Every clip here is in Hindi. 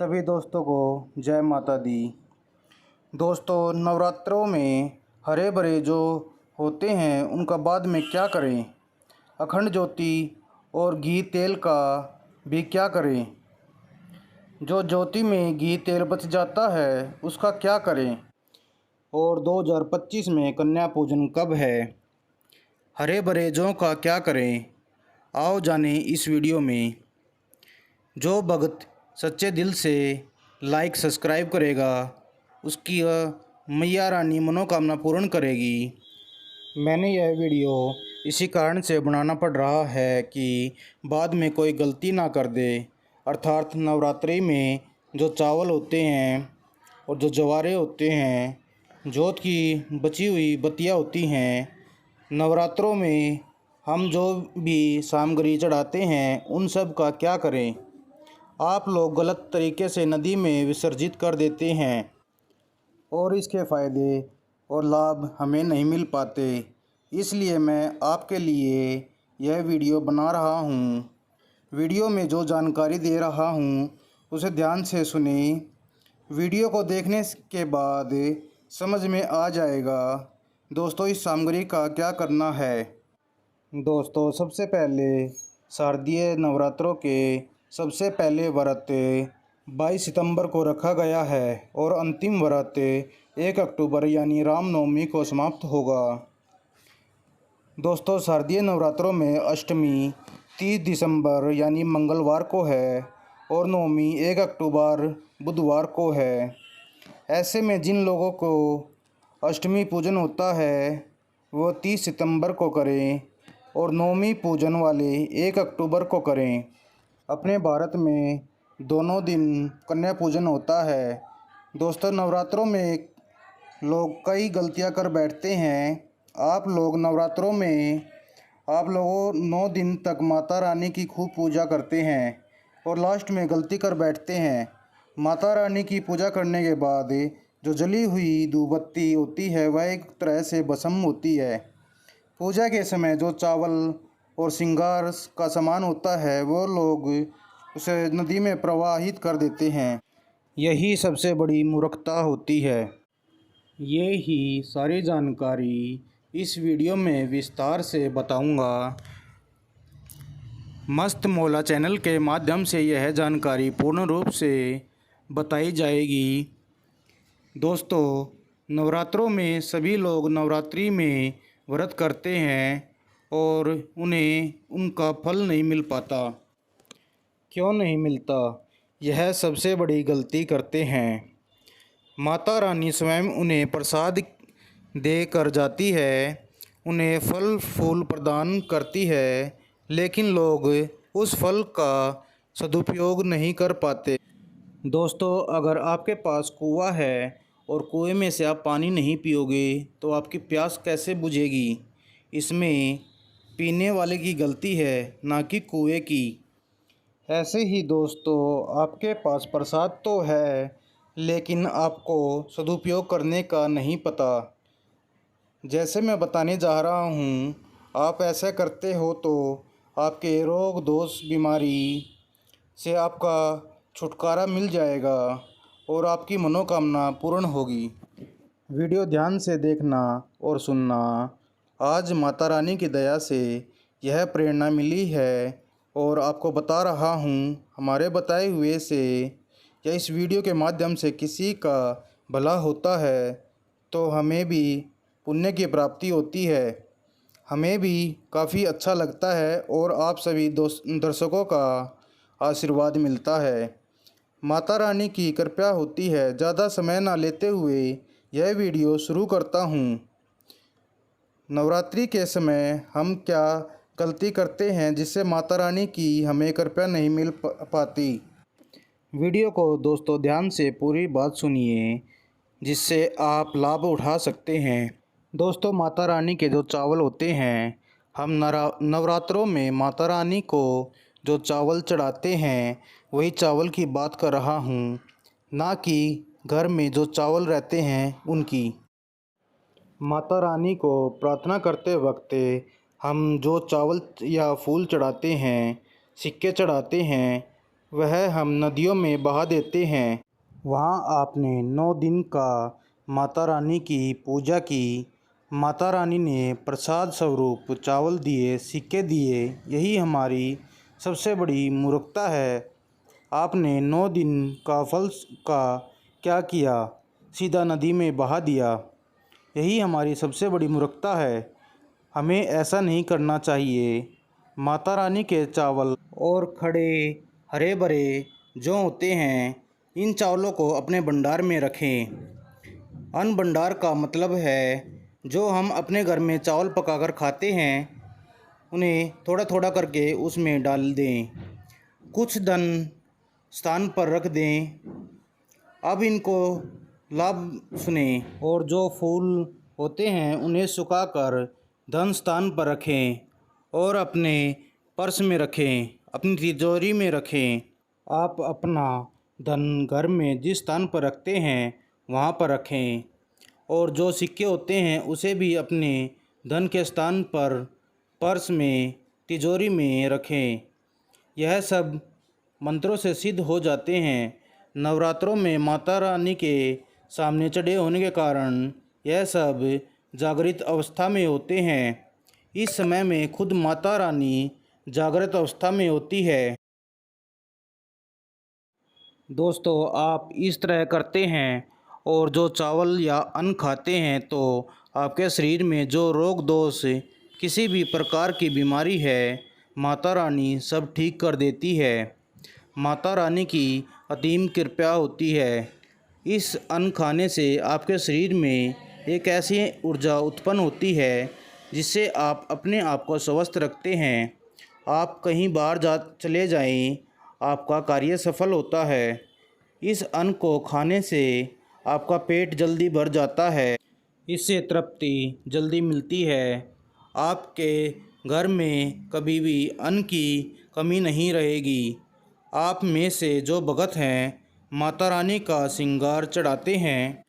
सभी दोस्तों को जय माता दी। दोस्तों, नवरात्रों में हरे भरे जो होते हैं उनका बाद में क्या करें? अखंड ज्योति और घी तेल का भी क्या करें? जो ज्योति में घी तेल बच जाता है उसका क्या करें? और 2025 में कन्या पूजन कब है? हरे भरे जौ का क्या करें? आओ जाने इस वीडियो में। जो भगत सच्चे दिल से लाइक सब्सक्राइब करेगा उसकी मैया रानी मनोकामना पूर्ण करेगी। मैंने यह वीडियो इसी कारण से बनाना पड़ रहा है कि बाद में कोई गलती ना कर दे। अर्थात नवरात्रि में जो चावल होते हैं और जो जवारे होते हैं, जोत की बची हुई बत्तियाँ होती हैं, नवरात्रों में हम जो भी सामग्री चढ़ाते हैं उन सब का क्या करें? आप लोग गलत तरीके से नदी में विसर्जित कर देते हैं और इसके फ़ायदे और लाभ हमें नहीं मिल पाते। इसलिए मैं आपके लिए यह वीडियो बना रहा हूँ। वीडियो में जो जानकारी दे रहा हूँ उसे ध्यान से सुने। वीडियो को देखने के बाद समझ में आ जाएगा दोस्तों इस सामग्री का क्या करना है। दोस्तों, सबसे पहले शारदीय नवरात्रों के सबसे पहले व्रत 22 सितंबर को रखा गया है और अंतिम व्रत 1 अक्टूबर यानी रामनवमी को समाप्त होगा। दोस्तों, शारदीय नवरात्रों में अष्टमी 30 दिसंबर यानी मंगलवार को है और नवमी 1 अक्टूबर बुधवार को है। ऐसे में जिन लोगों को अष्टमी पूजन होता है वो 30 सितंबर को करें और नवमी पूजन वाले 1 अक्टूबर को करें। अपने भारत में दोनों दिन कन्या पूजन होता है। दोस्तों, नवरात्रों में लोग कई गलतियां कर बैठते हैं। आप लोग नवरात्रों में आप लोगों 9 दिन तक माता रानी की खूब पूजा करते हैं और लास्ट में गलती कर बैठते हैं। माता रानी की पूजा करने के बाद जो जली हुई धूप बत्ती होती है वह एक तरह से भस्म होती है। पूजा के समय जो चावल और श्रृंगार का सामान होता है वो लोग उसे नदी में प्रवाहित कर देते हैं। यही सबसे बड़ी मूर्खता होती है। ये ही सारी जानकारी इस वीडियो में विस्तार से बताऊंगा। मस्त मौला चैनल के माध्यम से यह जानकारी पूर्ण रूप से बताई जाएगी। दोस्तों, नवरात्रों में सभी लोग नवरात्रि में व्रत करते हैं और उन्हें उनका फल नहीं मिल पाता। क्यों नहीं मिलता? यह सबसे बड़ी गलती करते हैं। माता रानी स्वयं उन्हें प्रसाद दे कर जाती है, उन्हें फल फूल प्रदान करती है, लेकिन लोग उस फल का सदुपयोग नहीं कर पाते। दोस्तों, अगर आपके पास कुआं है और कुएं में से आप पानी नहीं पियोगे तो आपकी प्यास कैसे बुझेगी? इसमें पीने वाले की गलती है, ना कि कुएं की। ऐसे ही दोस्तों, आपके पास प्रसाद तो है लेकिन आपको सदुपयोग करने का नहीं पता। जैसे मैं बताने जा रहा हूँ, आप ऐसा करते हो तो आपके रोग दोष बीमारी से आपका छुटकारा मिल जाएगा और आपकी मनोकामना पूर्ण होगी। वीडियो ध्यान से देखना और सुनना। आज माता रानी की दया से यह प्रेरणा मिली है और आपको बता रहा हूँ। हमारे बताए हुए से या इस वीडियो के माध्यम से किसी का भला होता है तो हमें भी पुण्य की प्राप्ति होती है। हमें भी काफ़ी अच्छा लगता है और आप सभी दर्शकों का आशीर्वाद मिलता है। माता रानी की कृपा होती है। ज़्यादा समय ना लेते हुए यह वीडियो शुरू करता हूँ। नवरात्रि के समय हम क्या गलती करते हैं जिससे माता रानी की हमें कृपा नहीं मिल पाती? वीडियो को दोस्तों ध्यान से पूरी बात सुनिए जिससे आप लाभ उठा सकते हैं। दोस्तों, माता रानी के जो चावल होते हैं, हम नवरात्रों में माता रानी को जो चावल चढ़ाते हैं वही चावल की बात कर रहा हूँ, ना कि घर में जो चावल रहते हैं उनकी। माता रानी को प्रार्थना करते वक्त हम जो चावल या फूल चढ़ाते हैं, सिक्के चढ़ाते हैं, वह हम नदियों में बहा देते हैं। वहाँ आपने 9 दिन का माता रानी की पूजा की। माता रानी ने प्रसाद स्वरूप चावल दिए, सिक्के दिए। यही हमारी सबसे बड़ी मूर्खता है। आपने 9 दिन का फल का क्या किया? सीधा नदी में बहा दिया। यही हमारी सबसे बड़ी मूर्खता है। हमें ऐसा नहीं करना चाहिए। माता रानी के चावल और खड़े हरे भरे जो होते हैं, इन चावलों को अपने भंडार में रखें। अन्न भंडार का मतलब है जो हम अपने घर में चावल पकाकर खाते हैं, उन्हें थोड़ा थोड़ा करके उसमें डाल दें। कुछ धन स्थान पर रख दें। अब इनको लाभ सुने। और जो फूल होते हैं उन्हें सुखाकर धन स्थान पर रखें और अपने पर्स में रखें, अपनी तिजोरी में रखें। आप अपना धन घर में जिस स्थान पर रखते हैं वहाँ पर रखें। और जो सिक्के होते हैं उसे भी अपने धन के स्थान पर पर्स में, तिजोरी में रखें। यह सब मंत्रों से सिद्ध हो जाते हैं। नवरात्रों में माता रानी के सामने चढ़े होने के कारण यह सब जागृत अवस्था में होते हैं। इस समय में खुद माता रानी जागृत अवस्था में होती है। दोस्तों, आप इस तरह करते हैं और जो चावल या अन्न खाते हैं तो आपके शरीर में जो रोग दोष, किसी भी प्रकार की बीमारी है, माता रानी सब ठीक कर देती है। माता रानी की असीम कृपा होती है। इस अन्न खाने से आपके शरीर में एक ऐसी ऊर्जा उत्पन्न होती है जिससे आप अपने आप को स्वस्थ रखते हैं। आप कहीं बाहर चले जाएं, आपका कार्य सफल होता है। इस अन्न को खाने से आपका पेट जल्दी भर जाता है। इससे तृप्ति जल्दी मिलती है। आपके घर में कभी भी अन्न की कमी नहीं रहेगी। आप में से जो भगत हैं माता रानी का श्रृंगार चढ़ाते हैं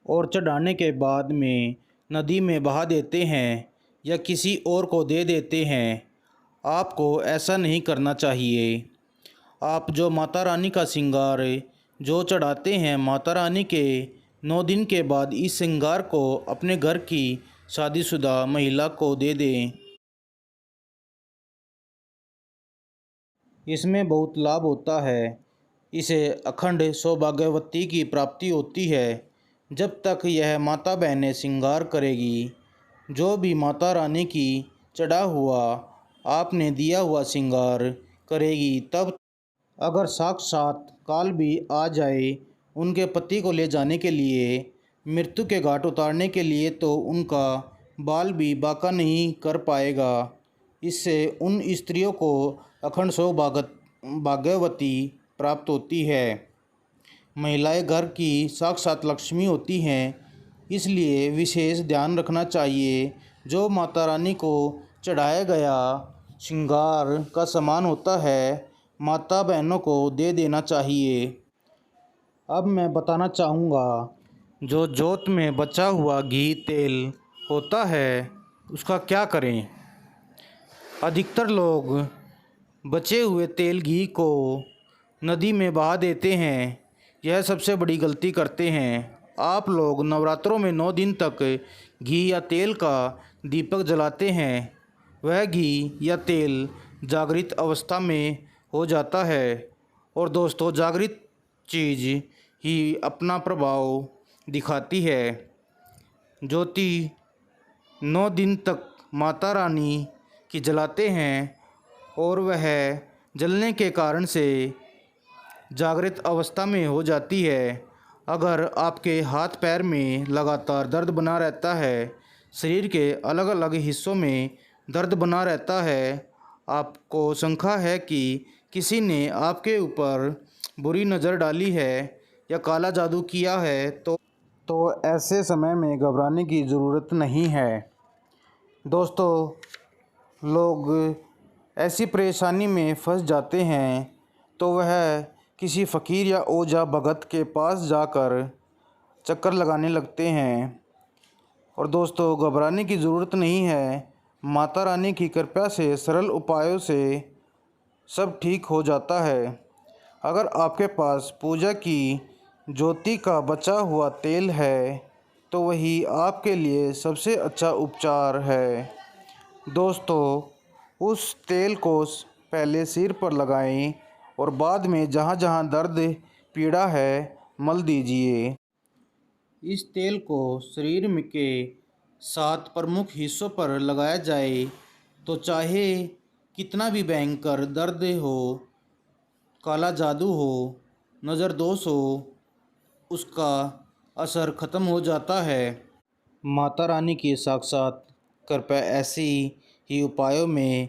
और चढ़ाने के बाद में नदी में बहा देते हैं या किसी और को दे देते हैं। आपको ऐसा नहीं करना चाहिए। आप जो माता रानी का श्रृंगार जो चढ़ाते हैं, माता रानी के 9 दिन के बाद इस श्रृंगार को अपने घर की शादीशुदा महिला को दे दें। इसमें बहुत लाभ होता है। इसे अखंड सौभाग्यवती की प्राप्ति होती है। जब तक यह माता बहनें श्रृंगार करेगी, जो भी माता रानी की चढ़ा हुआ आपने दिया हुआ श्रृंगार करेगी, तब अगर साक्षात काल भी आ जाए उनके पति को ले जाने के लिए, मृत्यु के घाट उतारने के लिए, तो उनका बाल भी बाका नहीं कर पाएगा। इससे उन स्त्रियों को अखंड सौभाग्यवती प्राप्त होती है। महिलाएं घर की साक्षात लक्ष्मी होती हैं, इसलिए विशेष ध्यान रखना चाहिए। जो माता रानी को चढ़ाया गया श्रृंगार का सामान होता है, माता बहनों को दे देना चाहिए। अब मैं बताना चाहूँगा, जो जोत में बचा हुआ घी तेल होता है उसका क्या करें। अधिकतर लोग बचे हुए तेल घी को नदी में बहा देते हैं। यह सबसे बड़ी गलती करते हैं। आप लोग नवरात्रों में 9 दिन तक घी या तेल का दीपक जलाते हैं। वह घी या तेल जागृत अवस्था में हो जाता है। और दोस्तों, जागृत चीज़ ही अपना प्रभाव दिखाती है। ज्योति 9 दिन तक माता रानी की जलाते हैं और वह जलने के कारण से जागृत अवस्था में हो जाती है। अगर आपके हाथ पैर में लगातार दर्द बना रहता है, शरीर के अलग अलग हिस्सों में दर्द बना रहता है, आपको शंका है कि किसी ने आपके ऊपर बुरी नज़र डाली है या काला जादू किया है, तो ऐसे समय में घबराने की ज़रूरत नहीं है। दोस्तों, लोग ऐसी परेशानी में फंस जाते हैं तो वह किसी फ़कीर या ओझा भगत के पास जाकर चक्कर लगाने लगते हैं। और दोस्तों, घबराने की ज़रूरत नहीं है। माता रानी की कृपा से सरल उपायों से सब ठीक हो जाता है। अगर आपके पास पूजा की ज्योति का बचा हुआ तेल है तो वही आपके लिए सबसे अच्छा उपचार है। दोस्तों, उस तेल को पहले सिर पर लगाएं और बाद में जहाँ जहाँ दर्द पीड़ा है मल दीजिए। इस तेल को शरीर में के 7 प्रमुख हिस्सों पर लगाया जाए तो चाहे कितना भी भयंकर दर्द हो, काला जादू हो, नज़र दोष हो, उसका असर ख़त्म हो जाता है। माता रानी की साक्षात कृपा ऐसी ही उपायों में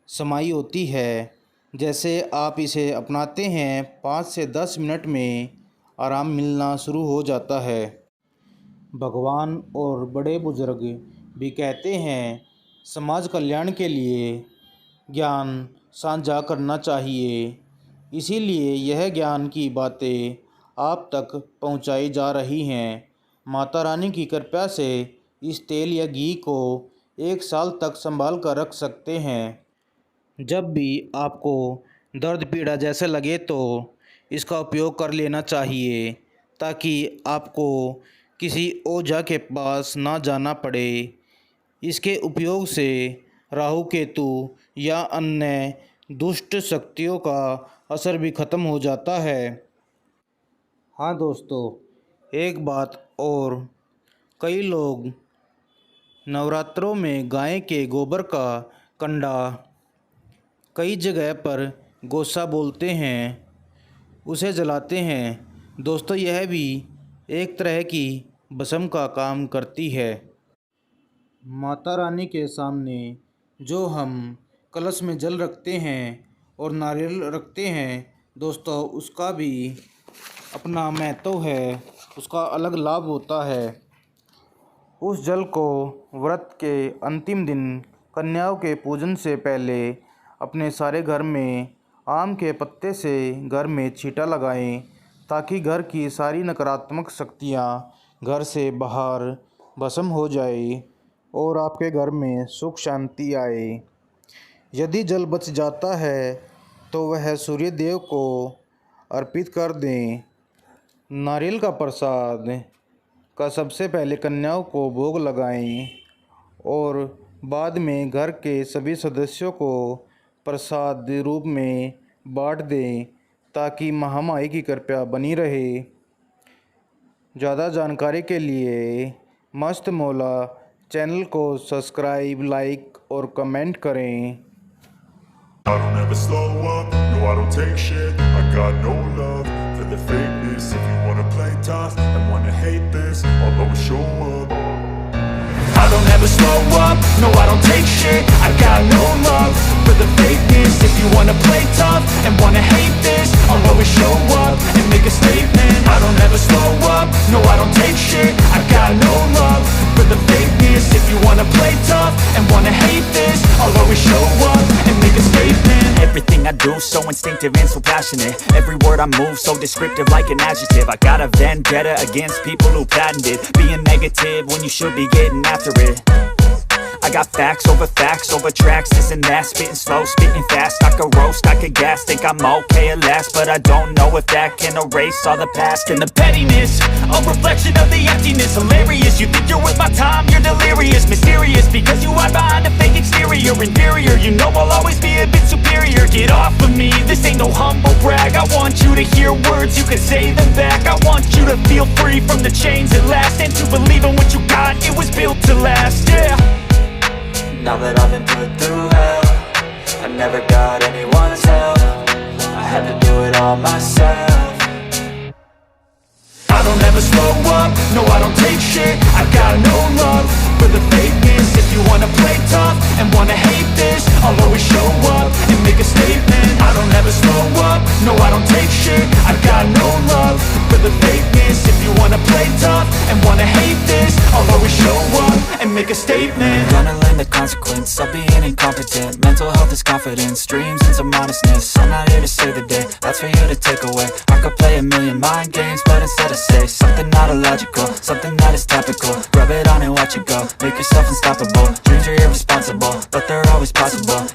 समाई होती है। जैसे आप इसे अपनाते हैं 5 से 10 मिनट में आराम मिलना शुरू हो जाता है। भगवान और बड़े बुजुर्ग भी कहते हैं समाज कल्याण के लिए ज्ञान साझा करना चाहिए। इसीलिए यह ज्ञान की बातें आप तक पहुंचाई जा रही हैं। माता रानी की कृपा से इस तेल या घी को 1 साल तक संभाल कर रख सकते हैं। जब भी आपको दर्द पीड़ा जैसे लगे तो इसका उपयोग कर लेना चाहिए ताकि आपको किसी ओझा के पास ना जाना पड़े। इसके उपयोग से राहु केतु या अन्य दुष्ट शक्तियों का असर भी ख़त्म हो जाता है। हाँ दोस्तों, एक बात और, कई लोग नवरात्रों में गाय के गोबर का कंडा, कई जगह पर गोसा बोलते हैं, उसे जलाते हैं। दोस्तों, यह भी एक तरह की भस्म का काम करती है। माता रानी के सामने जो हम कलश में जल रखते हैं और नारियल रखते हैं दोस्तों, उसका भी अपना महत्व है, उसका अलग लाभ होता है। उस जल को व्रत के अंतिम दिन कन्याओं के पूजन से पहले अपने सारे घर में आम के पत्ते से घर में छींटा लगाएं ताकि घर की सारी नकारात्मक शक्तियां घर से बाहर भस्म हो जाए और आपके घर में सुख शांति आए। यदि जल बच जाता है तो वह सूर्य देव को अर्पित कर दें। नारियल का प्रसाद का सबसे पहले कन्याओं को भोग लगाएं और बाद में घर के सभी सदस्यों को प्रसाद रूप में बांट दें ताकि महामाई की कृपा बनी रहे। ज़्यादा जानकारी के लिए मस्त मौला चैनल को सब्सक्राइब, लाइक और कमेंट करें। I don't ever slow up, no I don't take shit. I got no love for the fakeness. If you wanna play tough and wanna hate this, I'll always show up. I don't ever slow up, no I don't take shit. I got no love for the fakeness. If you wanna play tough and wanna hate this, I'll always show up and make a statement. I don't ever slow up, no I don't take shit. I got no love for the fakeness. If you wanna play tough and wanna hate this, I'll always show up and make a statement. Everything I do so instinctive and so passionate. Every word I move so descriptive like an adjective. I got a vendetta against people who patented being negative when you should be getting after it. I got facts over tracks, this and that. Spitting slow, spitting fast. I could roast, I could gas. Think I'm okay at last, but I don't know if that can erase all the past. And the pettiness, a reflection of the emptiness. Hilarious, you think you're worth my time, you're delirious. Mysterious, because you hide behind a fake exterior. Inferior, you know I'll always be a bit superior. Get off of me, this ain't no humble brag. I want you to hear words, you can say them back. I want you to feel free from the chains at last, and to believe in what you got, it was built to last, yeah. Now that I've been put through hell, I never got anyone's help. I had to do it all myself. I don't ever slow up, no I don't take shit. I got no love for the fakeness. If you wanna play tough and wanna hate this, I'll always show up and make a statement. I don't ever slow up, no I don't take shit. I got no love for the fakeness. If you wanna play tough and wanna hate this, I'll always show up and make a statement. Gonna learn the consequence of being incompetent. Mental health is confidence, dreams and some honestness. I'm not here to save the day, that's for you to take away. I could play a million mind games, but instead I say something not illogical, something that is topical. Rub it on and watch it go, make yourself unstoppable. Dreams are irresponsible, but they're always possible.